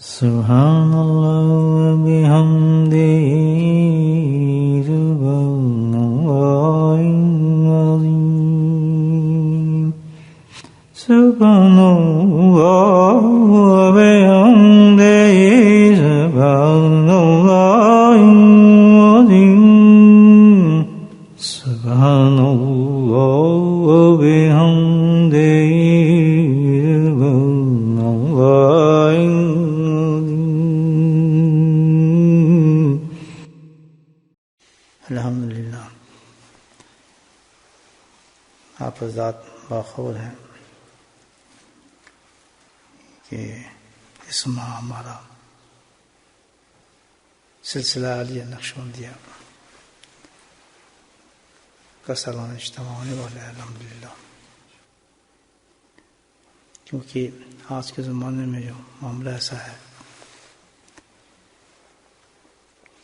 سبحان اللہ وبحمدہ سبحان اللہ العظیم سبحان اللہ وبحمدہ سبحان اللہ العظیم سبحان اللہ وبحمدہ الحمدللہ. آپ حضرات باخبر ہیں کہ اس ماہ ہمارا سلسلہ عالیہ نقشبندیہ کا سالانہ اجتماع ہونے والا ہے الحمدللہ. کیونکہ آج کے زمانے میں جو معاملہ ایسا ہے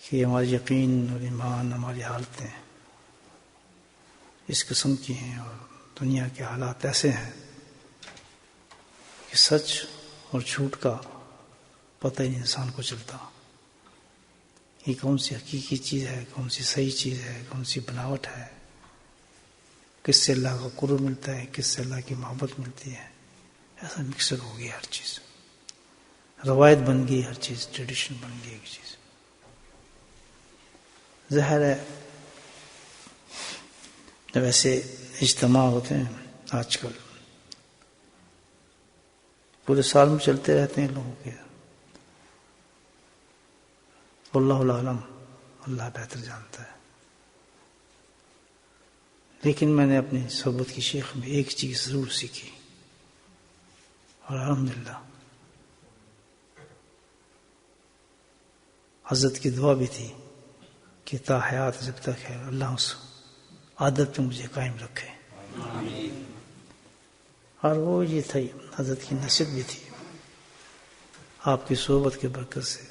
کہ ہماری یقین اور ایمان ہماری حالتیں اس قسم کی ہیں اور دنیا کے حالات ایسے ہیں کہ سچ اور جھوٹ کا پتہ ہی انسان کو چلتا کہ کون سی حقیقی چیز ہے، کون سی صحیح چیز ہے، کون سی بناوٹ ہے، کس سے اللہ کا قرب ملتا ہے، کس سے اللہ کی محبت ملتی ہے. ایسا مکسر ہو گیا ہر چیز، روایت بن گئی ہر چیز، ٹریڈیشن بن گئی ایک چیز. ظاہر ہے جب ایسے اجتماع ہوتے ہیں آج کل پورے سال میں چلتے رہتے ہیں لوگوں کے، واللہ العالم، اللہ بہتر جانتا ہے. لیکن میں نے اپنی صحبت کی شیخ میں ایک چیز ضرور سیکھی اور الحمدللہ حضرت کی دعا بھی تھی کہ تا حیات جب تک ہے اللہ اس عادت پہ مجھے قائم رکھے. اور وہ یہ تھی حضرت کی نصیحت بھی تھی آپ کی صحبت کے برکت سے.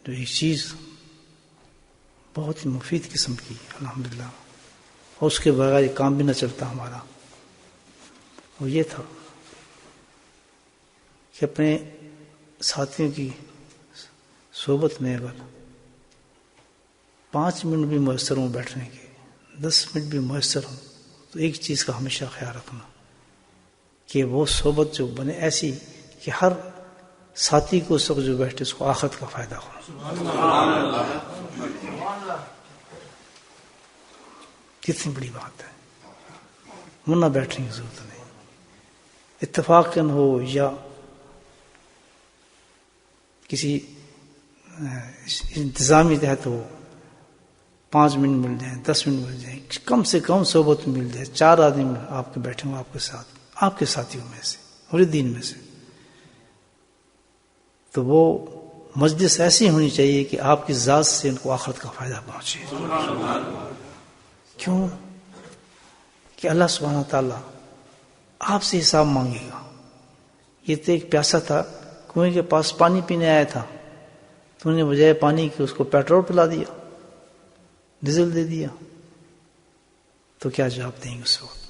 جو ایک چیز بہت ہی مفید قسم کی الحمدللہ، اور اس کے بغیر یہ کام بھی نہ چلتا ہمارا، وہ یہ تھا کہ اپنے ساتھیوں کی صحبت میں اگر 5 منٹ بھی میسر ہوں بیٹھنے کے، 10 منٹ بھی میسر ہوں، تو ایک چیز کا ہمیشہ خیال رکھنا کہ وہ صحبت جو بنے ایسی کہ ہر ساتھی کو اس وقت جو بیٹھے اس کو آخرت کا فائدہ ہو. کتنی بڑی بات ہے. ورنہ بیٹھنے کی ضرورت نہیں، اتفاقاً ہو یا کسی انتظامی تحت ہو، 5 منٹ مل جائیں، 10 منٹ مل جائیں، کم سے کم صحبت مل جائے، 4 آدمی آپ کے بیٹھے ہوں آپ کے ساتھ، آپ کے ساتھیوں میں سے، مریدین میں سے، تو وہ مجلس ایسی ہونی چاہیے کہ آپ کی ذات سے ان کو آخرت کا فائدہ پہنچے. کیوں کہ اللہ سبحانہ تعالیٰ آپ سے حساب مانگے گا. یہ تو ایک پیاسا تھا، کنویں کے پاس پانی پینے آیا تھا، تو نے بجائے پانی کے اس کو پیٹرول پلا دیا، ڈیزل دے دیا، تو کیا جواب دیں گے اس وقت؟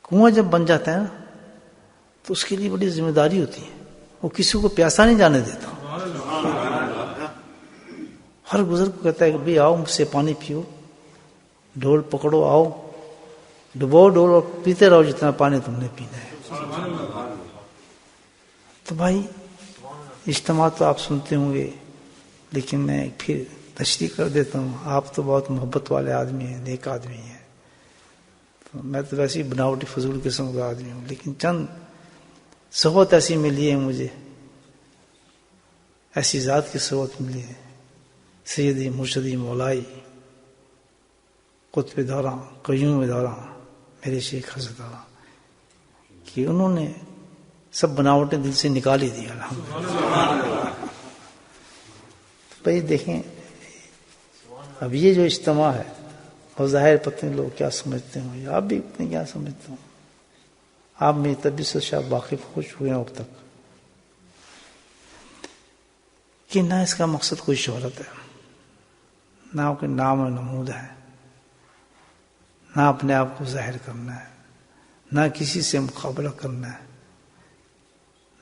کنواں جب بن جاتا ہے نا تو اس کے لیے بڑی ذمہ داری ہوتی ہے، وہ کسی کو پیاسا نہیں جانے دیتا. ہر بزرگ کو کہتا ہے کہ بھئی آؤ مجھ سے پانی پیو، ڈھول پکڑو، آؤ ڈبو ڈھول اور پیتے رہو جتنا پانی تم نے پینا ہے. تو بھائی اجتماع تو آپ سنتے ہوں گے، لیکن میں پھر تشریح کر دیتا ہوں. آپ تو بہت محبت والے آدمی ہیں، نیک آدمی ہیں، تو میں تو ویسے ہی بناوٹی فضول قسم کا آدمی ہوں، لیکن چند صحبت ایسی ملی ہے مجھے، ایسی ذات کی صحبت ملی ہے، سیدی مرشدی مولائی قطب دورہ قیوم دورہ میرے شیخ حضرت اللہ، کہ انہوں نے سب بناوٹیں دل سے نکال ہی دی الحمدللہ. بھائی دیکھیں اب یہ جو اجتماع ہے، اور ظاہر پتہ نہیں لوگ کیا سمجھتے ہوں، یا آپ بھی اتنے کیا سمجھتے ہوں، آپ میری طبیعت سے شاید واقف ہو چکے ہیں اب تک، کہ نہ اس کا مقصد کوئی شہرت ہے، نہ کوئی نام و نمود ہے، نہ اپنے آپ کو ظاہر کرنا ہے، نہ کسی سے مقابلہ کرنا ہے،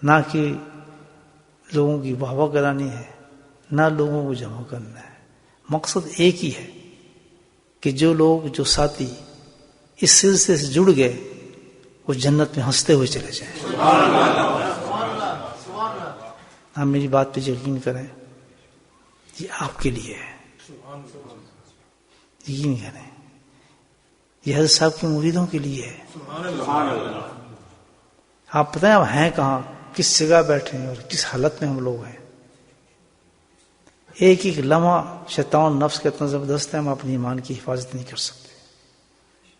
نہ کہ لوگوں کی واہ واہ کرانی ہے، نہ لوگوں کو جمع کرنا ہے۔ مقصد ایک ہی ہے کہ جو لوگ، جو ساتھی اس سلسلے سے جڑ گئے وہ جنت میں ہنستے ہوئے چلے جائیں۔ آپ میری بات پہ یقین کریں، یہ آپ کے لیے ہے، یقین کریں، یہ حضرت صاحب کے مریدوں کے لیے ہے۔ آپ پتہ ہیں آپ ہیں کہاں، کس جگہ بیٹھے ہیں اور کس حالت میں ہم لوگ ہیں۔ ایک ایک لمحہ شیطان نفس کا اتنا زبردست ہے، ہم اپنی ایمان کی حفاظت نہیں کر سکتے۔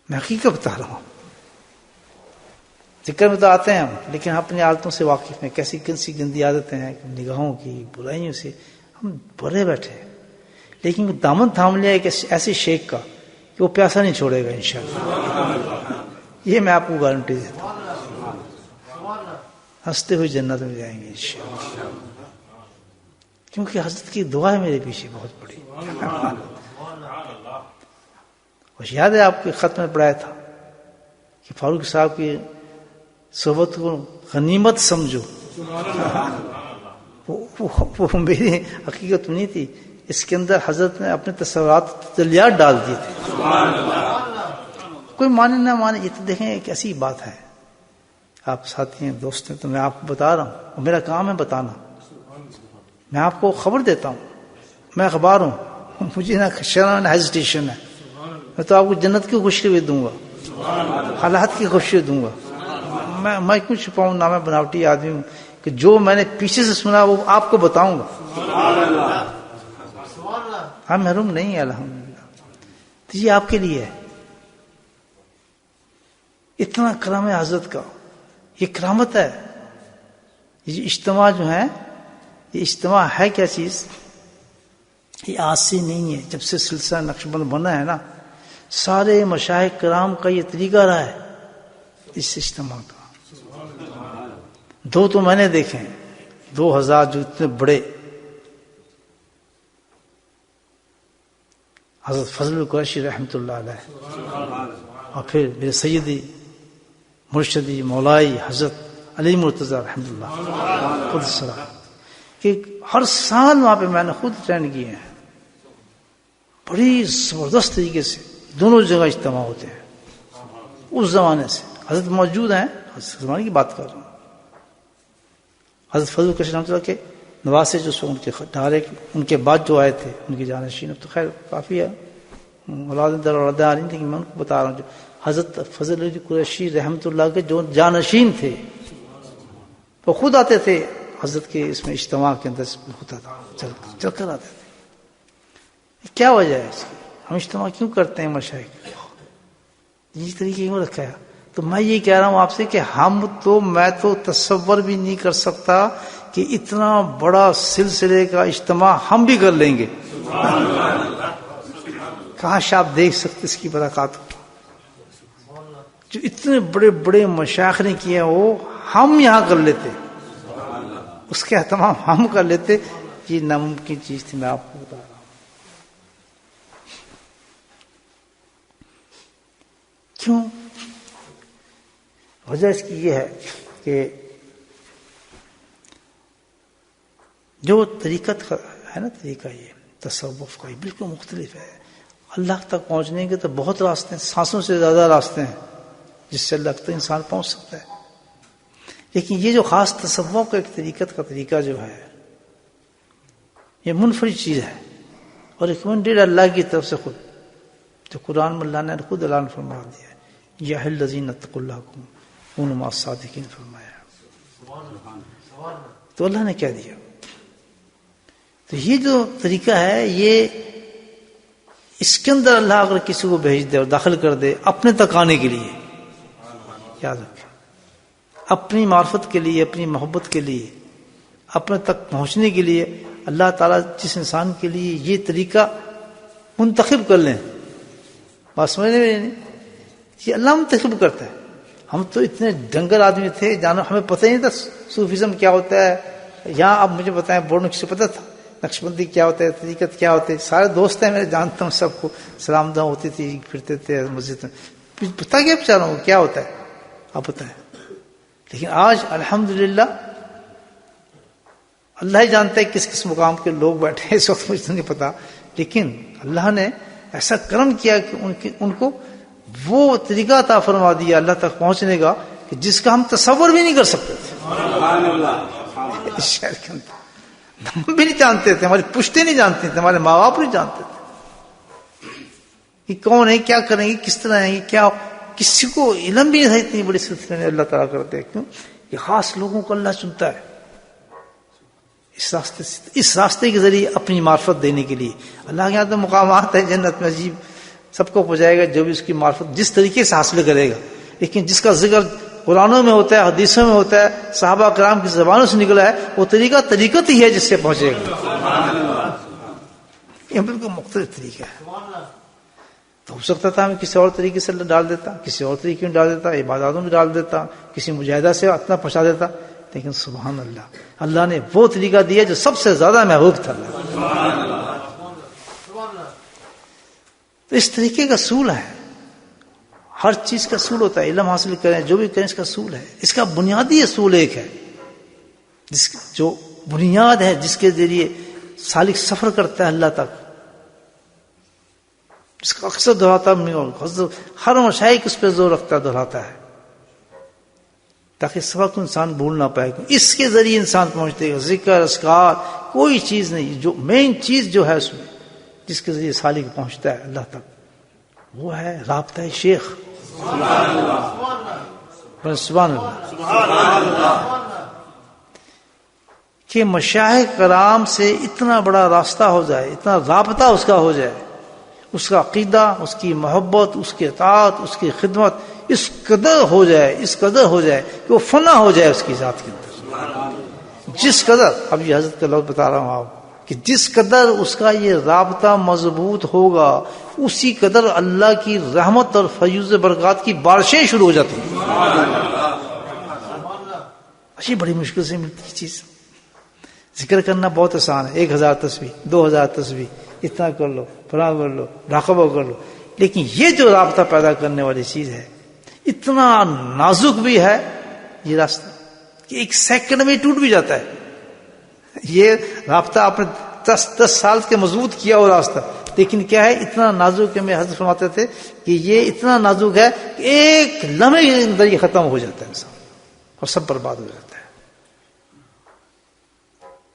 میں حقیقت بتا رہا ہوں، ذکر میں تو آتے ہیں ہم، لیکن اپنی عادتوں سے واقف ہیں، کیسی گندی عادتیں ہیں، نگاہوں کی، برائیوں سے ہم بھرے بیٹھے ہیں۔ لیکن وہ دامن تھام لیا ایک ایسے شیخ کا کہ وہ پیاسا نہیں چھوڑے گا انشاءاللہ، یہ میں آپ کو گارنٹی دیتا ہوں۔ ہنستے ہوئے جنت میں جائیں گے انشاءاللہ، کیونکہ حضرت کی دعا ہے میرے پیچھے بہت بڑی۔ اور یاد ہے آپ کے خط میں پڑھایا تھا کہ فاروق صاحب کی صحبت کو غنیمت سمجھو۔ وہ میری حقیقت نہیں تھی، اس کے اندر حضرت نے اپنے تصورات تجلیات ڈال دیے تھے۔ کوئی مانے نہ مانے، یہ تو دیکھیں ایک ایسی بات ہے، آپ ساتھی ہیں، دوست ہیں، تو میں آپ کو بتا رہا ہوں، اور میرا کام ہے بتانا۔ میں آپ کو خبر دیتا ہوں، میں اخبار ہوں، مجھے نہ شرم نہ ہیزیٹیشن ہے۔ میں تو آپ کو جنت کی خوشخبری دوں گا، حالات کی خوشخبری دوں گا۔ میں کیوں چھپاؤں، نہ میں بناوٹی آدمی ہوں کہ جو میں نے پیچھے سے سنا وہ آپ کو بتاؤں گا۔ ہم محروم نہیں ہیں الحمدللہ، تو یہ آپ کے لیے ہے۔ اتنا کرم ہے حضرت کا، یہ کرامت ہے۔ یہ اجتماع جو ہے، یہ اجتماع ہے کیا چیز؟ یہ آج سے نہیں ہے، جب سے سلسلہ نقشبند بنا ہے نا، سارے مشائخ کرام کا یہ طریقہ رہا ہے اس اجتماع کا۔ دو تو میں نے دیکھے ہیں، 2000 جو اتنے بڑے، حضرت فضل قریشی رحمۃ اللہ علیہ، اور پھر میرے سیدی مرشدی مولائی حضرت علی مرتضیٰ رحمۃ اللہ خود سلام، کہ ہر سال وہاں پہ میں نے خود اٹینڈ کیے ہیں، بڑی زبردست طریقے سے دونوں جگہ اجتماع ہوتے ہیں۔ اس زمانے سے حضرت موجود ہیں، حضرت زمانے کی بات کر رہا ہوں۔ حضرت فضل قریشی رحمۃ اللہ کے نواسے جو سو ان کے ڈھارے، ان کے بعد جو آئے تھے ان کے جانشین، اب تو خیر کافی ہے، اولاد در اولاد آ رہی، لیکن میں ان کو بتا رہا ہوں جو حضرت فضل قریشی رحمۃ اللہ کے جو جانشین تھے وہ خود آتے تھے حضرت کے اس میں اجتماع کے اندر ہوتا تھا، چل کر آتے تھے۔ کیا وجہ ہے اس کی؟ ہم اجتماع کیوں کرتے ہیں مشائخ؟ یہ طریقے کیوں رکھا ہے؟ تو میں یہ کہہ رہا ہوں آپ سے کہ میں تو تصور بھی نہیں کر سکتا کہ اتنا بڑا سلسلے کا اجتماع ہم بھی کر لیں گے۔ کاش آپ دیکھ سکتے اس کی برکات کو، جو اتنے بڑے بڑے مشائخ نے کیے ہیں وہ ہم یہاں کر لیتے، اس کے اہتمام ہم کر لیتے۔ یہ ناممکن چیز تھی، میں آپ کو بتا رہا ہوں۔ کیوں؟ وجہ اس کی یہ ہے کہ جو طریقت ہے نا، طریقہ یہ تصوف کا بالکل مختلف ہے۔ اللہ تک پہنچنے کے تو بہت راستے ہیں، سانسوں سے زیادہ راستے ہیں جس سے اللہ تک انسان پہنچ سکتا ہے، لیکن یہ جو خاص تصوف کا ایک طریقت کا طریقہ جو ہے، یہ منفرد چیز ہے اور ریکمنڈیڈ اللہ کی طرف سے خود، جو قرآن میں اللہ نے خود اعلان فرما دیا ہے، یا اہل الذین اتقوا اللہ کونوا مع الصادقین فرمایا، تو اللہ نے کہہ دیا۔ تو یہ جو طریقہ ہے، یہ اس کے اندر اللہ اگر کسی کو بھیج دے اور داخل کر دے اپنے تک آنے کے لیے، یاد رکھیں، اپنی معرفت کے لیے، اپنی محبت کے لیے، اپنے تک پہنچنے کے لیے، اللہ تعالیٰ جس انسان کے لیے یہ طریقہ منتخب کر لیں، بات سمجھنے میں نہیں، یہ اللہ منتخب کرتا ہے۔ ہم تو اتنے ڈنگر آدمی تھے، جانو ہمیں پتہ ہی نہیں تھا صوفیزم کیا ہوتا ہے۔ یہاں اب مجھے بتائیں، بورڈ میں کسی پتہ تھا نقشبندی کیا ہوتا ہے، طریقت کیا ہوتے ہے، سارے دوست ہیں میرے، جانتا ہوں سب کو، سلام دعا ہوتی تھی، پھرتے تھے مسجد میں، بتا کیا بچا رہا ہوں کیا ہوتا ہے آپ بتائیں. لیکن آج الحمدللہ اللہ ہی جانتا ہے کس کس مقام کے لوگ بیٹھے ہیں اس وقت، مجھے تو نہیں پتا، لیکن اللہ نے ایسا کرم کیا کہ ان کو وہ طریقہ عطا فرما دیا اللہ تک پہنچنے کا کہ جس کا ہم تصور بھی نہیں کر سکتے تھے. اس شہر کے اندر ہم بھی نہیں جانتے تھے، ہماری پشتے نہیں جانتے تھے، ہمارے ماں باپ نہیں جانتے تھے کہ کون ہے، کیا کریں گے، کس طرح ہیں، کیا کسی کو علم بھی نہیں تھا. اتنی بڑی سلسلے میں اللہ تعالیٰ کرتے ہیں. کیوں؟ کہ خاص لوگوں کو اللہ چنتا ہے اس راستے کے ذریعے اپنی معرفت دینے کے لیے. اللہ کے یہاں تو مقامات ہیں جنت میں عجیب، سب کو پہنچائے گا جو بھی اس کی معرفت جس طریقے سے حاصل کرے گا. لیکن جس کا ذکر قرآنوں میں ہوتا ہے، حدیثوں میں ہوتا ہے، صحابہ کرام کی زبانوں سے نکلا ہے، وہ طریقت ہی ہے جس سے پہنچے گا. یہ بالکل مختلف طریقہ ہے. تو ہو سکتا تھا میں کسی اور طریقے سے ڈال دیتا، کسی اور طریقے میں ڈال دیتا، عباداتوں میں ڈال دیتا، کسی مجاہدہ سے اتنا پہنچا دیتا. لیکن سبحان اللہ، اللہ نے وہ طریقہ دیا جو سب سے زیادہ محبوب تھا. تو اس طریقے کا اصول ہے، ہر چیز کا اصول ہوتا ہے. علم حاصل کریں، جو بھی کریں، اس کا اصول ہے. اس کا بنیادی اصول ایک ہے، جو بنیاد ہے جس کے ذریعے سالک سفر کرتا ہے اللہ تک، جس کا اکثر دہراتا ہر مشائخ اس پہ زور رکھتا دہراتا ہے تاکہ سبق انسان بھول نہ پائے. اس کے ذریعے انسان پہنچتے گا. ذکر اذکار کوئی چیز نہیں، جو مین چیز جو ہے اس میں جس کے ذریعے سالک پہنچتا ہے اللہ تک، وہ ہے رابطہ شیخ. سبحان اللہ. کہ مشائخ کرام سے اتنا بڑا راستہ ہو جائے، اتنا رابطہ اس کا ہو جائے، اس کا عقیدہ، اس کی محبت، اس کی اطاعت، اس کی خدمت اس قدر ہو جائے کہ وہ فنا ہو جائے اس کی ذات کے اندر. جس قدر، اب یہ حضرت کا لفظ بتا رہا ہوں آپ، کہ جس قدر اس کا یہ رابطہ مضبوط ہوگا اسی قدر اللہ کی رحمت اور فیض برکات کی بارشیں شروع ہو جاتی ہیں. اچھی بڑی مشکل سے ملتی ہے چیز. ذکر کرنا بہت آسان ہے، 1000 تسبیح، 2000 تسبیح، اتنا کر لو، فلاں کر لو، راقبہ کر لو. لیکن یہ جو رابطہ پیدا کرنے والی چیز ہے اتنا نازک بھی ہے یہ راستہ کہ ایک سیکنڈ میں ٹوٹ بھی جاتا ہے. یہ رابطہ آپ نے 10 سال کے مضبوط کیا ہو راستہ، لیکن کیا ہے اتنا نازک. میں حضرت فرماتے تھے کہ یہ اتنا نازک ہے کہ ایک لمحے کے اندر یہ ختم ہو جاتا ہے انسان اور سب برباد ہو جاتا ہے.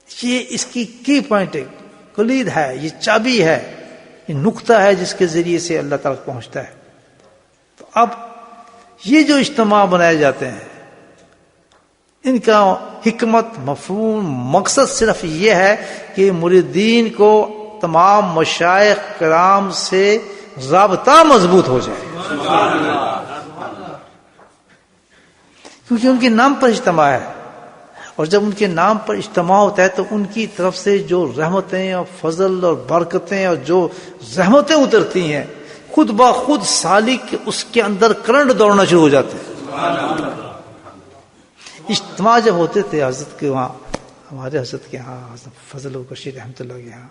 یہ اس کی پوائنٹ ہے، کلید ہے، یہ چابی ہے، یہ نقطہ ہے جس کے ذریعے سے اللہ تعالیٰ پہنچتا ہے. تو اب یہ جو اجتماع بنائے جاتے ہیں ان کا حکمت، مفہوم، مقصد صرف یہ ہے کہ مریدین کو تمام مشائخ کرام سے رابطہ مضبوط ہو جائے، کیونکہ ان کے نام پر اجتماع ہے. اور جب ان کے نام پر اجتماع ہوتا ہے تو ان کی طرف سے جو رحمتیں اور فضل اور برکتیں اور جو رحمتیں اترتی ہیں خود بخود سالک اس کے اندر کرنٹ دوڑنا شروع ہو جاتے ہیں. اجتماع جب ہوتے تھے حضرت کے وہاں، ہمارے حضرت کے ہاں، حضرت فضل و کشیر رحمۃ اللہ کے ہاں،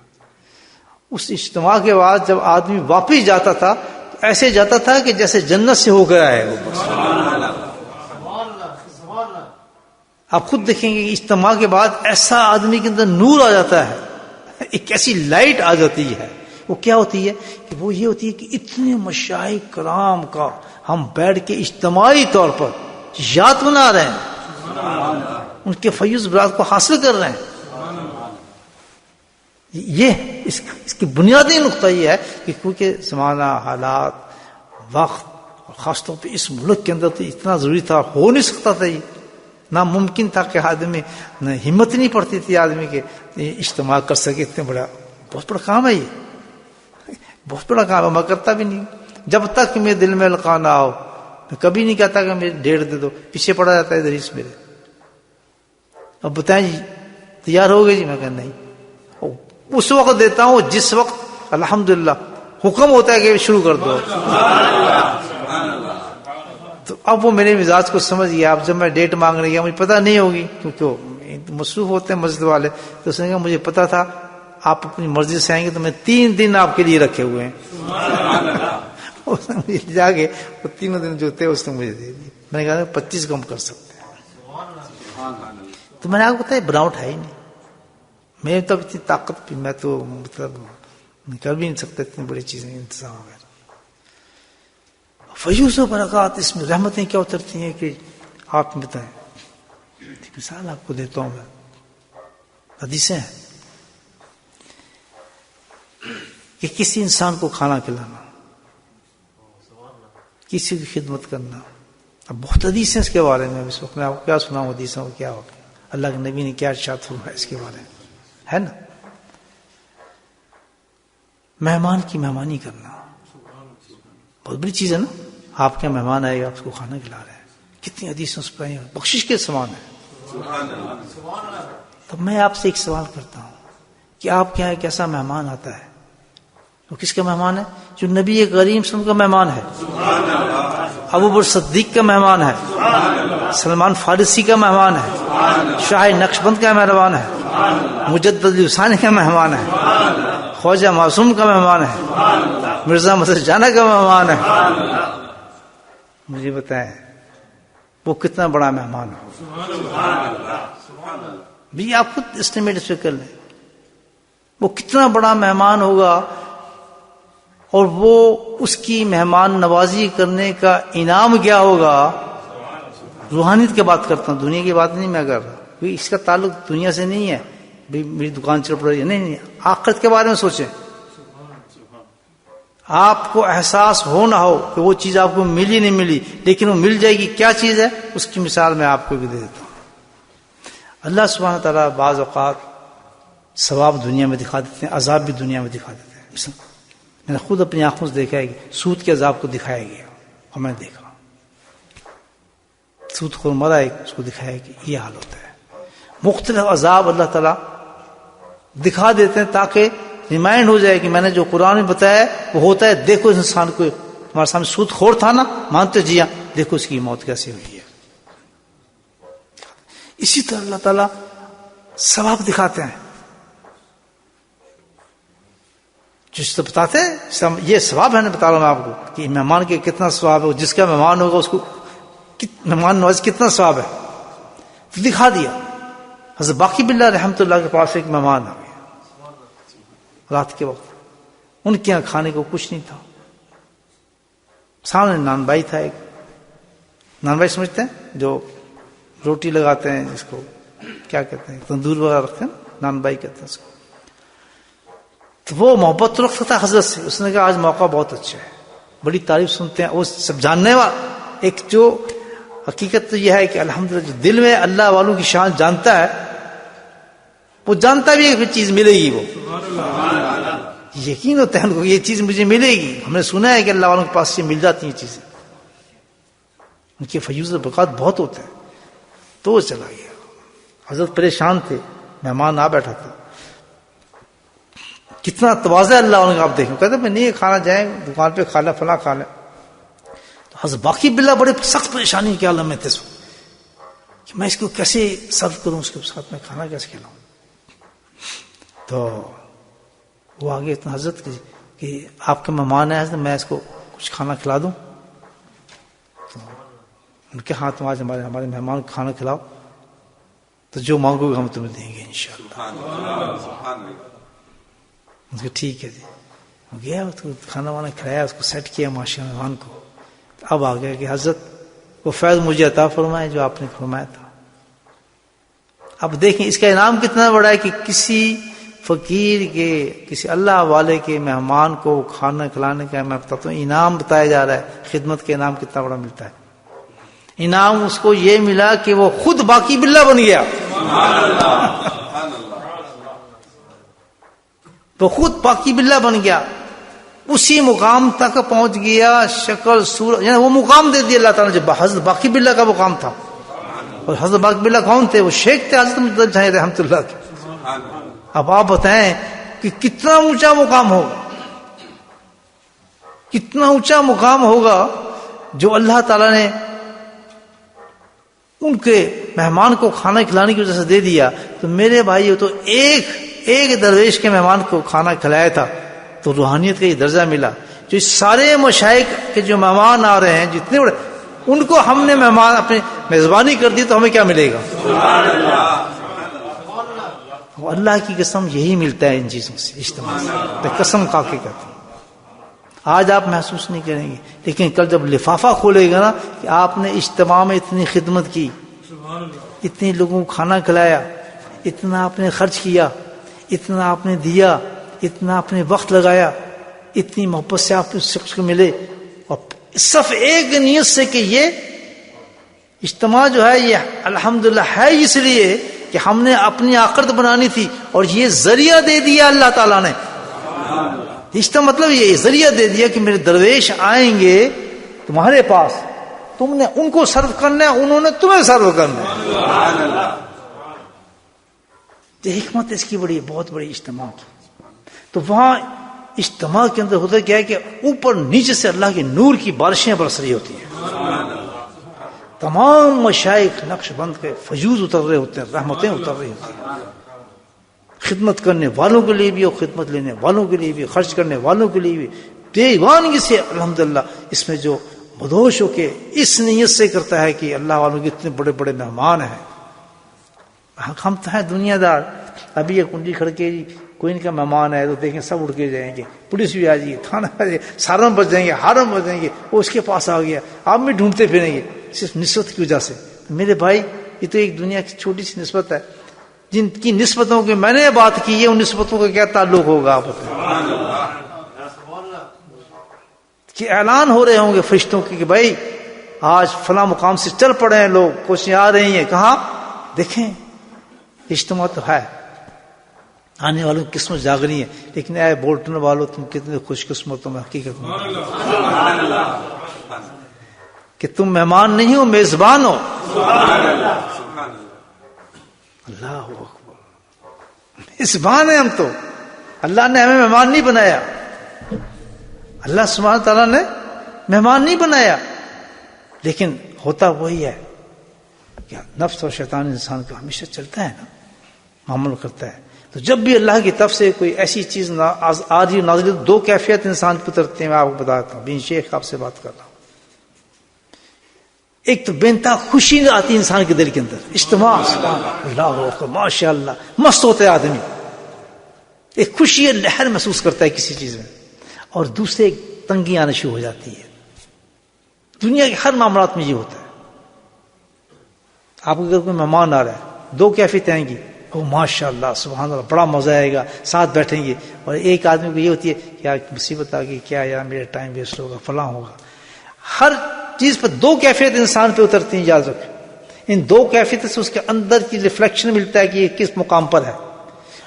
اس اجتماع کے بعد جب آدمی واپس جاتا تھا تو ایسے جاتا تھا کہ جیسے جنت سے ہو گیا ہے وہ. آپ خود دیکھیں گے کہ اجتماع کے بعد ایسا آدمی کے اندر نور آ جاتا ہے، ایک ایسی لائٹ آ جاتی ہے. وہ کیا ہوتی ہے کہ وہ یہ ہوتی ہے کہ اتنے مشائخ کرام کا ہم بیٹھ کے اجتماعی طور پر یاد بنا رہے ہیں، ان کے فیض برات کو حاصل کر رہے ہیں. یہ اس کی بنیادی نقطہ یہ ہے کہ کیونکہ زمانہ، حالات، وقت، اور خاص طور پہ اس ملک کے اندر تو اتنا ضروری تھا، ہو نہیں سکتا تھا، یہ ناممکن تھا کہ آدمی، ہمت نہیں پڑتی تھی آدمی کے اجتماع کر سکے. اتنے بہت بڑا کام ہے، یہ بہت بڑا کام ہے. میں کرتا بھی نہیں جب تک میرے دل میں القاء نہ آؤ. میں کبھی نہیں کہتا کہ مجھے 1.5 دے دو، پیچھے پڑا جاتا ہے ادھر میرے. اب بتائیں جی تیار ہو گئے؟ جی میں کہ نہیں. اس وقت دیتا ہوں جس وقت الحمدللہ حکم ہوتا ہے کہ شروع کر دو. تو اب وہ میرے مزاج کو سمجھ گیا. اب جب میں ڈیٹ مانگنے گیا، مجھے پتہ نہیں ہوگی کیونکہ مصروف ہوتے ہیں مسجد والے، تو اس نے کہا مجھے پتا تھا آپ اپنی مرضی سے آئیں گے تو میں 3 دن آپ کے لیے رکھے ہوئے ہیں. اس نے مجھے جا کے وہ 3 دن جو تھے اس نے مجھے دے دی. میں نے کہا 25 کم کر سکتے ہیں. تو میں نے آپ کو بتایا بناوٹ ہے ہی نہیں. میرے تو اتنی طاقت بھی میں تو مطلب کر بھی نہیں سکتا اتنی بڑی چیزیں انتظام وغیرہ. فیوز و برکات اس میں رحمتیں کیا اترتی ہیں کہ آپ بتائیں. مثال آپ کو دیتا ہوں میں. حدیثیں ہیں کہ کسی انسان کو کھانا کھلانا, کسی کی خدمت کرنا. اب بہت حدیث ہیں اس کے بارے میں. اس وقت میں آپ کو کیا سناؤں حدیثوں کو کیا ہوگا. اللہ کے نبی نے کیا ارشاد فرمایا اس کے بارے میں ہے نا. مہمان کی مہمانی کرنا بہت بڑی چیز ہے نا. آپ کے مہمان آئے گا, آپ کو کھانا کھلا رہے ہیں. کتنی حدیثیں اس پہ بخشش کے سامان ہے. تو میں آپ سے ایک سوال کرتا ہوں کہ آپ کے یہاں ایک ایسا مہمان آتا ہے, وہ کس کا مہمان ہے؟ جو نبی کریم صلی اللہ علیہ وسلم کا مہمان ہے, ابو بکر صدیق کا مہمان ہے, سلمان فارسی کا مہمان ہے, شاہ نقشبند کا مہمان ہے, مجدد لسانی کا مہمان ہے, خواجہ معصوم کا مہمان ہے, مرزا مسعود جانا کا مہمان ہے. مجھے بتائیں وہ کتنا بڑا مہمان ہو. بھی آپ خود اسٹیمیٹ اس پہ کر لیں وہ کتنا بڑا مہمان ہوگا, اور وہ اس کی مہمان نوازی کرنے کا انعام کیا ہوگا. روحانیت کی بات کرتا ہوں, دنیا کی بات نہیں میں کر رہا. اس کا تعلق دنیا سے نہیں ہے بھی میری دکان چل پڑ رہی ہے, نہیں. آخرت کے بارے میں سوچیں. آپ کو احساس ہو نہ ہو کہ وہ چیز آپ کو ملی نہیں ملی, لیکن وہ مل جائے گی. کیا چیز ہے اس کی مثال میں آپ کو بھی دے دیتا ہوں. اللہ سبحانہ تعالیٰ بعض اوقات ثواب دنیا میں دکھا دیتے ہیں, عذاب بھی دنیا میں دکھا دیتے ہیں. میں نے خود اپنی آنکھوں سے دیکھا ہے کہ سود کے عذاب کو دکھایا گیا, اور میں نے دیکھا سود خور مرا ہے, اس کو دکھایا کہ یہ حال ہوتا ہے. مختلف عذاب اللہ تعالیٰ دکھا دیتے ہیں تاکہ ریمائنڈ ہو جائے کہ میں نے جو قرآن میں بتایا وہ ہوتا ہے. دیکھو اس انسان کو, ہمارے سامنے سود خور تھا نا, مانتے جی ہاں, دیکھو اس کی موت کیسے ہوئی ہے. اسی طرح اللہ تعالیٰ ثواب دکھاتے ہیں. جس سے بتاتے ہیں یہ ثواب ہے نا, بتا رہا ہوں میں آپ کو کہ مہمان کے کتنا ثواب ہے, جس کا مہمان ہوگا اس کو مہمان نواز کتنا ثواب ہے. دکھا دیا. حضرت باقی باللہ رحمۃ اللہ کے پاس ایک مہمان آ گیا رات کے وقت. ان کے یہاں کھانے کو کچھ نہیں تھا. سامنے نان بھائی تھا. ایک نان بھائی سمجھتے ہیں جو روٹی لگاتے ہیں, جس کو کیا کہتے ہیں, تندور وغیرہ رکھتے ہیں, نان بھائی کہتے ہیں اس کو. تو وہ محبت رکھتا تھا حضرت سے. اس نے کہا آج موقع بہت اچھا ہے, بڑی تعریف سنتے ہیں. وہ سب جاننے والا ایک جو حقیقت تو یہ ہے کہ الحمدللہ جو دل میں اللہ والوں کی شان جانتا ہے, وہ جانتا بھی ہے کہ چیز ملے گی. وہ یقین ہوتا ہے ان کو یہ چیز مجھے ملے گی. ہم نے سنا ہے کہ اللہ والوں کے پاس یہ مل جاتی ہیں چیزیں, ان کے فیوز و برکات بہت ہوتے ہیں. تو وہ چلا گیا. حضرت پریشان تھے, مہمان آ بیٹھا تھا. کتنا تواضع اللہ والوں کا آپ دیکھیں. کہتے میں نہیں کھانا جائیں دکان پہ کھا لیں, فلاں کھا لیں. تو حضرت باقی باللہ بڑے سخت پریشانی کے عالم میں تھے کہ میں اس کو کیسے سرو کروں, اس کے ساتھ میں کھانا کیسے کھلاؤں. تو وہ آگے اتنا حضرت کہ آپ کے مہمان ہیں, میں اس کو کچھ کھانا کھلا دوں. تو ان کے ہاتھ میں آج ہمارے مہمان کو کھانا کھلاؤ, تو جو مانگو گے ہم تمہیں دیں گے انشاءاللہ. ٹھیک ہے جی. گیا تو کھانا وانا کھلایا, اس کو سیٹ کیا ماشاء اللہ مہمان کو. اب آ گیا کہ حضرت وہ فیض مجھے عطا فرمائے جو آپ نے فرمایا تھا. اب دیکھیں اس کا انعام کتنا بڑا ہے کہ کسی فقیر کے, کسی اللہ والے کے مہمان کو کھانا کھلانے کا میں بتاتا ہوں انعام بتایا جا رہا ہے. خدمت کا انعام کتنا بڑا ملتا ہے. انعام اس کو یہ ملا کہ وہ خود باقی باللہ بن گیا. وہ خود باقی باللہ بن گیا. اسی مقام تک پہنچ گیا. شکل صورت یعنی وہ مقام دے دیا اللہ تعالیٰ نے. جب حضرت باقی باللہ کا مقام تھا, اور حضرت باقی باللہ کون تھے؟ وہ شیخ تھے حضرت مجدد جھائیں رحمۃ اللہ کے. اب آپ بتائیں کہ کتنا اونچا مقام ہوگا, کتنا اونچا مقام ہوگا جو اللہ تعالیٰ نے ان کے مہمان کو کھانا کھلانے کی وجہ سے دے دیا. تو میرے بھائیو تو ایک درویش کے مہمان کو کھانا کھلایا تھا تو روحانیت کا یہ درجہ ملا. جو سارے مشائخ کے جو مہمان آ رہے ہیں جتنے بڑے, ان کو ہم نے مہمان اپنی میزبانی کر دی تو ہمیں کیا ملے گا؟ اللہ کی قسم یہی ملتا ہے ان چیزوں سے, اجتماع سے. قسم کھا کے کہتے ہیں. آج آپ محسوس نہیں کریں گے, لیکن کل جب لفافہ کھولے گا نا کہ آپ نے اجتماع میں اتنی خدمت کی, اتنے لوگوں کو کھانا کھلایا, اتنا آپ نے خرچ کیا, اتنا آپ نے دیا, اتنا آپ نے وقت لگایا, اتنی محبت سے آپ اس شخص کو ملے, اور صرف ایک نیت سے کہ یہ اجتماع جو ہے یہ الحمدللہ ہے اس لیے کہ ہم نے اپنی آخرت بنانی تھی اور یہ ذریعہ دے دیا اللہ تعالیٰ نے. اس کا مطلب یہ ذریعہ دے دیا کہ میرے درویش آئیں گے تمہارے پاس, تم نے ان کو سرو کرنا ہے, انہوں نے تمہیں سرو کرنا ہے. یہ حکمت اس کی بڑی بہت بڑی اجتماع کی. تو وہاں اجتماع کے اندر ہوتا کیا ہے کہ اوپر نیچے سے اللہ کے نور کی بارشیں برس رہی ہوتی ہیں. تمام مشائخ نقش بند کے فیوز اتر رہے ہوتے ہیں, رحمتیں اتر رہی ہوتی ہیں. خدمت کرنے والوں کے لیے بھی اور خدمت لینے والوں کے لیے بھی, خرچ کرنے والوں کے لیے بھی دیوانگی سے الحمدللہ اس میں جو مدوش ہو کے اس نیت سے کرتا ہے کہ اللہ والوں کے اتنے بڑے بڑے مہمان ہیں. ہم تو ہیں دنیا دار. ابھی یہ کنڈی کھڑکے جی کوئی ان کا مہمان ہے تو دیکھیں سب اڑ کے جائیں گے, پولیس بھی آ جائے گی, تھانہ آ جائے گی, سارم بچ جائیں گے, ہارم بچ جائیں گے, وہ اس کے پاس آ گیا, آپ بھی ڈھونڈتے پھریں گے صرف نسبت کی وجہ سے. میرے بھائی یہ تو ایک دنیا کی چھوٹی سی نسبت ہے. جن کی نسبتوں کی میں نے بات کی ہے ان نسبتوں کا کیا تعلق ہوگا آپ کہ اعلان ہو رہے ہوں گے فرشتوں کے کہ بھائی آج فلاں مقام سے چل پڑے ہیں لوگ, کوششیں آ رہی ہیں, کہاں دیکھیں اجتماع تو ہے, آنے والوں کی قسمت جاگ رہی ہے. لیکن اے بولٹن والوں تم کتنے خوش قسمت ہو حقیقت میں کہ تم مہمان نہیں ہو, میزبان ہو. اللہ اکبر, میزبان ہیں ہم تو. اللہ نے ہمیں مہمان نہیں بنایا, اللہ سبحانہ تعالیٰ نے مہمان نہیں بنایا, لیکن ہوتا وہی ہے کہ نفس اور شیطان انسان کو ہمیشہ چلتا ہے نا, معامل کرتا ہے. تو جب بھی اللہ کی طرف سے کوئی ایسی چیز آ رہی نازل, دو کیفیت انسان پہ اترتے ہیں. میں آپ کو بتاتا ہوں, بین شیخ آپ سے بات کر رہا ہوں. ایک تو بے انتہا خوشی آتی ہے انسان کے دل کے اندر, اجتماع اللہ ماشاء اللہ, مست ہوتا ہے آدمی, ایک خوشی لہر محسوس کرتا ہے کسی چیز میں. اور دوسرے ایک تنگی آنا شروع ہو جاتی ہے. دنیا کے ہر معاملات میں یہ ہوتا ہے. آپ کے گھر کوئی مہمان آ رہا ہے, دو کیفیتیں آئیں گی, او ماشاء اللہ سبحان اللہ, بڑا مزہ آئے گا, ساتھ بیٹھیں گے. اور ایک آدمی کو یہ ہوتی ہے کیا مصیبت آ گئی, کیا یار میرا ٹائم ویسٹ ہوگا, فلاں ہوگا. ہر چیز پر دو کیفیت انسان پہ اترتی ہیں, یاد رکھیں. ان دو کیفیت سے اس کے اندر کی ریفلیکشن ملتا ہے کہ یہ کس مقام پر ہے.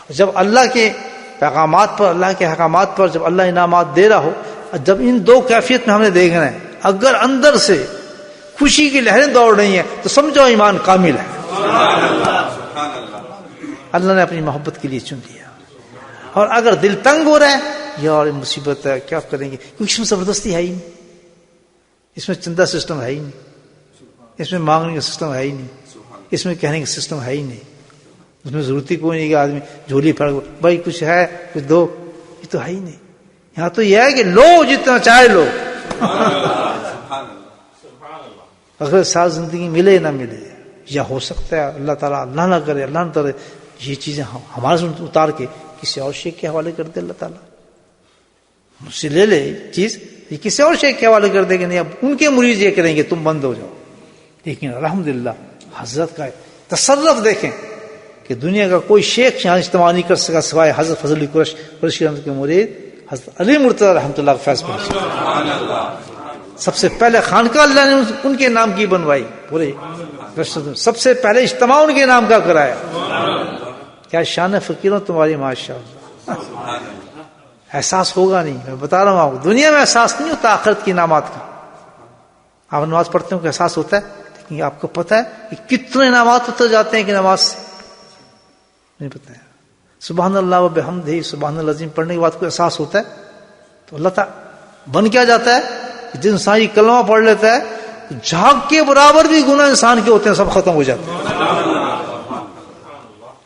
جب اللہ کے پیغامات پر, اللہ کے حکامات پر جب اللہ انعامات دے رہا ہو, جب ان دو کیفیت میں ہم نے دیکھنا ہے, اگر اندر سے خوشی کی لہریں دوڑ رہی ہیں تو سمجھو ایمان کامل ہے. اللہ نے اپنی محبت کے لیے چن لیا. اور اگر دل تنگ ہو رہا ہے, یار مصیبت ہے, کیا کریں گے, کیونکہ اس میں زبردستی ہے ہی نہیں, اس میں چندہ سسٹم ہے ہی نہیں, اس میں مانگنے کا سسٹم ہے ہی نہیں, اس میں کہنے کا سسٹم ہے ہی نہیں, اس میں ضرورت ہی کوئی نہیں کہ آدمی جھولی پھڑ بھائی کچھ ہے کچھ دو, یہ تو ہے ہی نہیں. یہاں تو یہ ہے کہ لو جتنا چاہے لو. اگر ساری زندگی ملے نہ ملے, یا ہو سکتا ہے اللہ تعالیٰ اللہ نہ کرے, اللہ نہ کرے, یہ چیزیں ہمارے سے اتار کے کسی اور شیخ کے حوالے کر دے اللہ تعالیٰ, مجھ سے لے لے چیز, یہ کسی اور شیخ کے حوالے کر دے گا. نہیں, اب ان کے مریض یہ کریں گے تم بند ہو جاؤ. لیکن الحمدللہ حضرت کا تصرف دیکھیں کہ دنیا کا کوئی شیخ یہاں اجتماع نہیں کر سکا سوائے حضرت فضل قریشی رحمۃ کے مرید حضرت علی مرتضیٰ رحمۃ اللہ کا فیض. سب سے پہلے خانقاہ اللہ نے ان کے نام کی بنوائی, پورے سب سے پہلے اجتماع ان کے نام کا کرایا. کیا شان فقیروں تمہاری ماشاء اللہ. احساس ہوگا نہیں, میں بتا رہا ہوں آپ کو, دنیا میں احساس نہیں ہوتا آخرت کی انعامات کا. آپ نماز پڑھتے ہو کہ احساس ہوتا ہے, لیکن آپ کو پتہ ہے کہ کتنے انعامات اتر جاتے ہیں کہ نماز سے نہیں پتہ ہے. سبحان اللہ و بحمدہ سبحان اللہ العظیم پڑھنے کے بعد کوئی احساس ہوتا ہے تو اللہ تعالیٰ بن کیا جاتا ہے کہ جس انسان یہ کلمہ پڑھ لیتا ہے جھاگ کے برابر بھی گناہ انسان کے ہوتے ہیں, سب ختم ہو جاتے ہیں.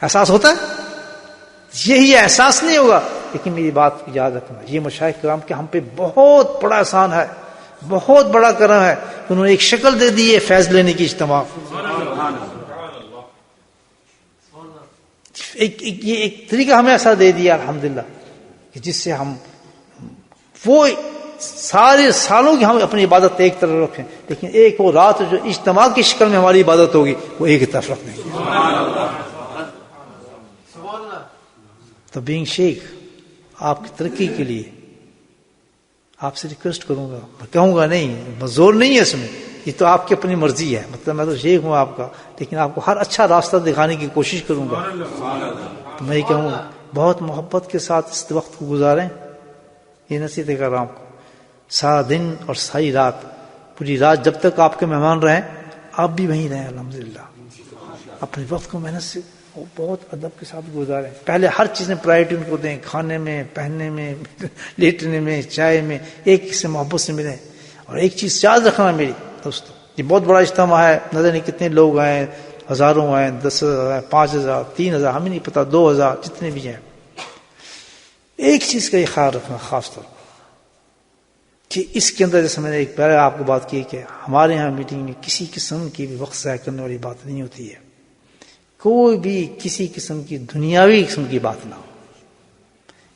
احساس ہوتا ہے یہی احساس نہیں ہوگا. لیکن میری بات یاد رکھنا، یہ مشائخ کرام کے ہم پہ بہت بڑا احسان ہے، بہت بڑا کرم ہے. انہوں نے ایک شکل دے دی ہے فیض لینے کی اجتماع. یہ ایک طریقہ ہمیں ایسا دے دیا الحمدللہ کہ جس سے ہم وہ سارے سالوں کی ہم اپنی عبادت ایک طرف رکھیں، لیکن ایک وہ رات جو اجتماع کی شکل میں ہماری عبادت ہوگی وہ ایک طرف رکھ دیں گے. تو بینگ شیخ آپ کی ترقی کے لیے آپ سے ریکویسٹ کروں گا، میں کہوں گا نہیں، زور نہیں ہے اس میں، یہ تو آپ کی اپنی مرضی ہے. مطلب میں تو شیخ ہوں آپ کا، لیکن آپ کو ہر اچھا راستہ دکھانے کی کوشش کروں گا. تو میں یہ کہوں گا بہت محبت کے ساتھ اس وقت کو گزاریں. یہ نصیحت کر رہا ہوں آپ کو. سارا دن اور ساری رات، پوری رات جب تک آپ کے مہمان رہیں آپ بھی وہیں رہیں الحمدللہ. اپنے وقت کو محنت سے بہت ادب کے ساتھ گزاریں. پہلے ہر چیز میں پرائرٹی ان کو دیں، کھانے میں، پہننے میں، لیٹنے میں، چائے میں، ایک سے محبت سے ملیں. اور ایک چیز یاد رکھنا میری دوستو، یہ بہت بڑا اجتماع ہے، نظر نہیں کتنے لوگ آئے، ہزاروں آئے، 10,000، 5,000، 3,000، ہمیں نہیں پتا، 2,000، جتنے بھی ہیں. ایک چیز کا یہ خیال رکھنا خاص طور کہ اس کے اندر، جیسے میں نے ایک پہلے آپ کو بات کی کہ ہمارے ہاں میٹنگ میں کسی قسم کی بھی وقت ضائع کرنے والی بات نہیں ہوتی ہے. کوئی بھی کسی قسم کی دنیاوی قسم کی بات نہ ہو،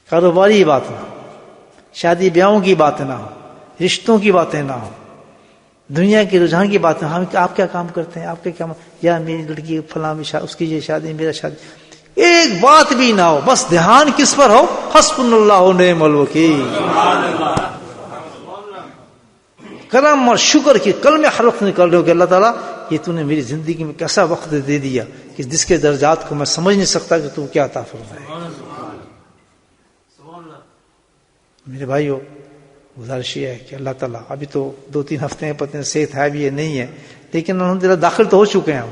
کاروباری بات نہ ہو، شادی بیاہوں کی باتیں نہ ہو، رشتوں کی باتیں نہ ہو، دنیا کے رجحان کی باتیں. ہم آپ کیا کام کرتے ہیں، آپ کے کیا، یا میری لڑکی فلاں اس کی یہ شادی، میرا شادی، ایک بات بھی نہ ہو. بس دھیان کس پر ہو؟ حسبنا اللہ و نعم الوکیل. کرم اور شکر کی کلمے ہر وقت نکل رہے ہو کہ اللہ تعالیٰ یہ تو نے میری زندگی میں کیسا وقت دے دیا کہ جس کے درجات کو میں سمجھ نہیں سکتا کہ تو کیا عطا فرمائے. میرے بھائیو، گزارش یہ ہے کہ اللہ تعالیٰ، ابھی تو 2-3 ہفتے ہیں، پتہ نہیں صحت ہے بھی یا نہیں ہے، لیکن الحمدللہ داخل تو ہو چکے ہیں ہم.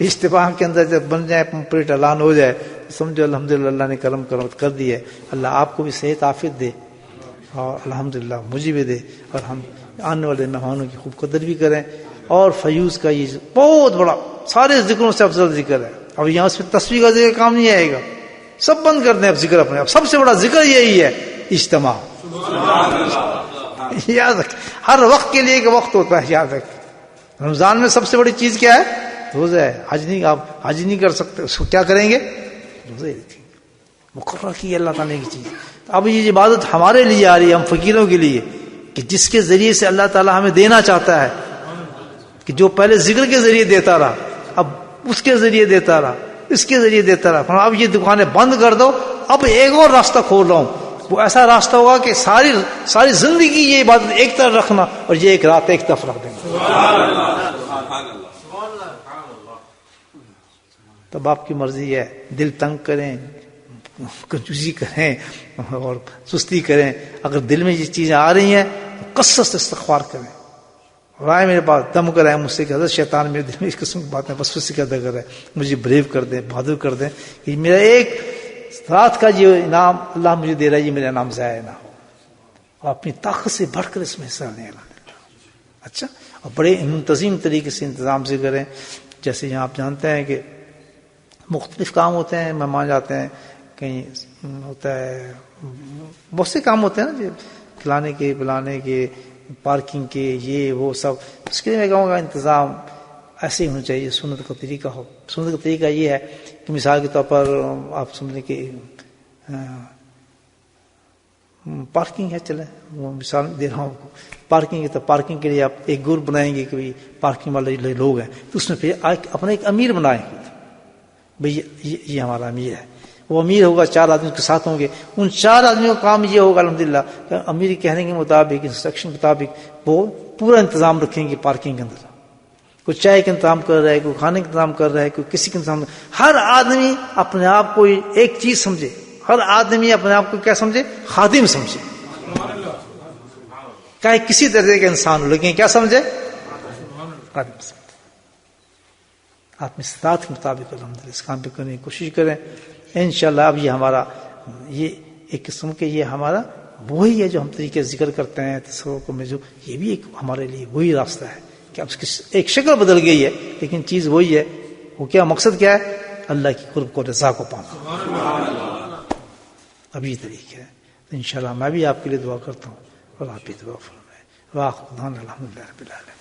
اجتماع کے اندر جب بن جائے، کمپلیٹ اعلان ہو جائے، سمجھو الحمدللہ اللہ نے کرم کر دی ہے. اللہ آپ کو بھی صحت عافیت دے اور الحمدللہ مجھے بھی دے، اور ہم آنے والے مہمانوں کی خوب قدر بھی کریں. اور فیوز کا یہ بہت بڑا، سارے ذکروں سے افضل ذکر ہے. اب یہاں اس میں تصویر کا ذکر کام نہیں آئے گا، سب بند کر دیں اب ذکر اپنے. اب سب سے بڑا ذکر یہی ہے، اجتماع. یاد رکھ، ہر وقت کے لیے ایک وقت ہوتا ہے، یاد رکھ. رمضان میں سب سے بڑی چیز کیا ہے؟ روزہ ہے. حج نہیں، آپ حج نہیں کر سکتے، اس کو کیا کریں گے؟ روزے رکھیں گے. مقرر کی اللہ تعالیٰ کی چیز. اب یہ عبادت ہمارے لیے آ رہی ہے، ہم فقیروں کے لیے، کہ جس کے ذریعے سے اللہ تعالیٰ ہمیں دینا چاہتا ہے، کہ جو پہلے ذکر کے ذریعے دیتا رہا، اب اس کے ذریعے دیتا رہا، اس کے ذریعے دیتا رہا. اب یہ دکانیں بند کر دو، اب ایک اور راستہ کھول رہا ہوں. وہ ایسا راستہ ہوگا کہ ساری زندگی یہ عبادت ایک طرف رکھنا، اور یہ ایک رات ایک طرف رکھ دینا. تب آپ کی مرضی ہے، دل تنگ کریں، کنجوسی کریں اور سستی کریں. اگر دل میں یہ چیزیں آ رہی ہیں تو کثرت سے استغفار کریں. اور آئے میرے پاس دم کر آئے مجھ سے کہ حضرت شیطان میرے دل میں اس قسم کی باتیں بس سے قدر کر رہے ہیں، مجھے بریو کر دیں، بہادر کر دیں کہ میرا ایک رات کا جو انعام اللہ مجھے دے رہا ہے، یہ میرا انعام ضائع نہ ہو. اور اپنی طاقت سے بڑھ کر اس میں حصہ لیں. اچھا، اور بڑے منتظم طریقے سے انتظام سے کریں. جیسے یہاں آپ جانتے ہیں کہ مختلف کام ہوتے ہیں، مہمان جاتے ہیں، کہیں ہوتا ہے، بہت سے کام ہوتے ہیں نا جی، کھلانے کے، پلانے کے، پارکنگ کے، یہ وہ سب. اس کے لیے میں کہوں گا انتظام ایسے ہی ہونا چاہیے، سنت کا طریقہ ہو. سنت کا طریقہ یہ ہے کہ مثال کے طور پر آپ سمجھیں کہ پارکنگ ہے، چلیں وہ مثال دے رہا ہوں آپ کو. پارکنگ ہے تو پارکنگ کے لیے آپ ایک گروپ بنائیں گے کہ پارکنگ والے لوگ ہیں، تو اس میں پھر اپنا ایک امیر بنائیں گے. بھئی یہ ہمارا امیر ہے. وہ امیر ہوگا، 4 آدمی کے ساتھ ہوں گے. ان 4 آدمیوں کا کام یہ ہوگا الحمدللہ کہ امیر کہنے کے مطابق، انسٹرکشن کے مطابق وہ پورا انتظام رکھیں گے پارکنگ کے اندر. کوئی چائے کا انتظام کر رہا ہے، کوئی کھانے کا انتظام کر رہا ہے، کوئی کسی کا انتظام. ہر آدمی اپنے آپ کو ایک چیز سمجھے، ہر آدمی اپنے آپ کو کیا سمجھے؟ خادم سمجھے. چاہے کسی درجے کا انسان ہو، لیکن کیا سمجھے؟ خادم سمجھے. آپ استطاعت کے مطابق الحمدللہ اس کام پہ کرنے کی کوشش کریں انشاءاللہ. اب یہ ہمارا یہ ایک قسم کے یہ ہمارا وہی ہے جو ہم طریقے ذکر کرتے ہیں تصور کو میں، جو یہ بھی ایک ہمارے لیے وہی راستہ ہے کہ اب اس کی ایک شکل بدل گئی ہے لیکن چیز وہی ہے. وہ کیا مقصد کیا ہے؟ اللہ کی قرب کو رضا کو پانا. اب یہ طریقہ ہے. تو انشاءاللہ میں بھی آپ کے لیے دعا کرتا ہوں اور آپ بھی دعا فرمائیں. واخر دعوانا الحمدللہ رب العالمین.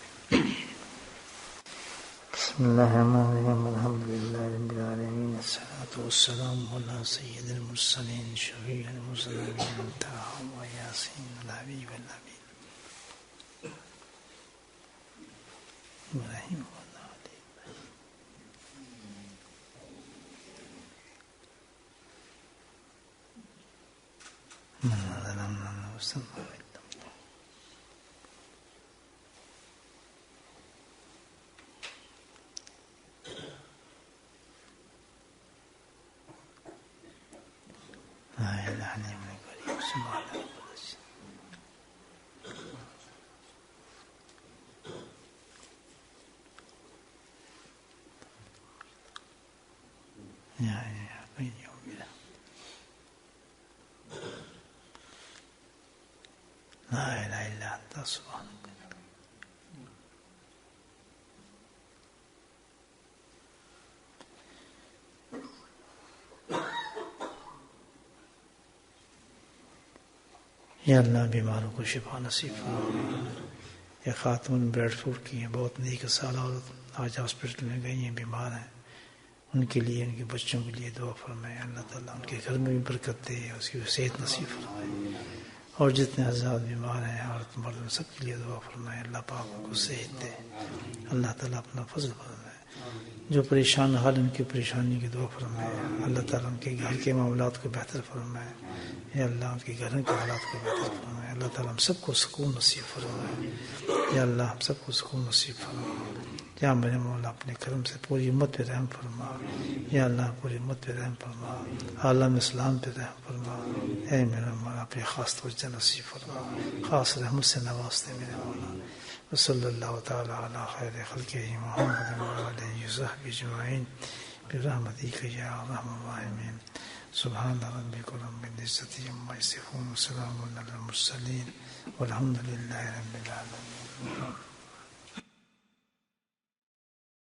بسم اللہ الرحمن الرحیم الحمدللہ رب العالمین والصلاة والسلام علی سید المرسلین شفیع المذنبین طه و یاسین الحبیب النبی ابراہیم لا الہ الا انت سبحانک. یا اللہ بیماروں کو شفا نصیب فرما. یہ خاتون بریڈ فوڈ کی ہیں, بہت نیک سالہ عورت, آج ہاسپٹل میں گئی ہیں, بیمار ہیں. ان کے لیے, ان کے بچوں کے لیے دعا فرمائے. اللہ تعالیٰ ان کے گھر میں بھی برکت دے, اس کی صحت نصیب فرمائے. اور جتنے آزاد بیمار ہیں, عورت مرد, سب کے لیے دعا فرمائے. اللہ پاک ان کو صحت دے. اللہ تعالیٰ اپنا فضل فرمائے. جو پریشان حال ان کی پریشانی کی دعا فرمائے. اللہ تعالیٰ ان کے گھر کے معاملات کو بہتر فرمائے. یا اللہ ان کے گھر کے حالات کو بہتر فرمائے. اللہ تعالیٰ ہم سب کو سکون نصیب فرمائے. یا اللہ ہم سب کو سکون نصیب فرمائے. یا میرے مولا اپنے کرم سے پوری امت پہ رحم فرما. یا اللہ پوری امت پہ رحم فرما. عالم اسلام پہ رحم فرما. اے میرا مولا اپنے خاص توجہ نصیب فرما. خاص رحمت سے نواز دے میرے مولا. وصلی اللہ تعالی علی خیر خلقہ محمد وعلیہ وصحبہ اجمعین برحمتک یا ارحم الراحمین. سبحان ربک رب العزة عما یصفون وسلام علی المرسلین والحمد للہ رب العالمین.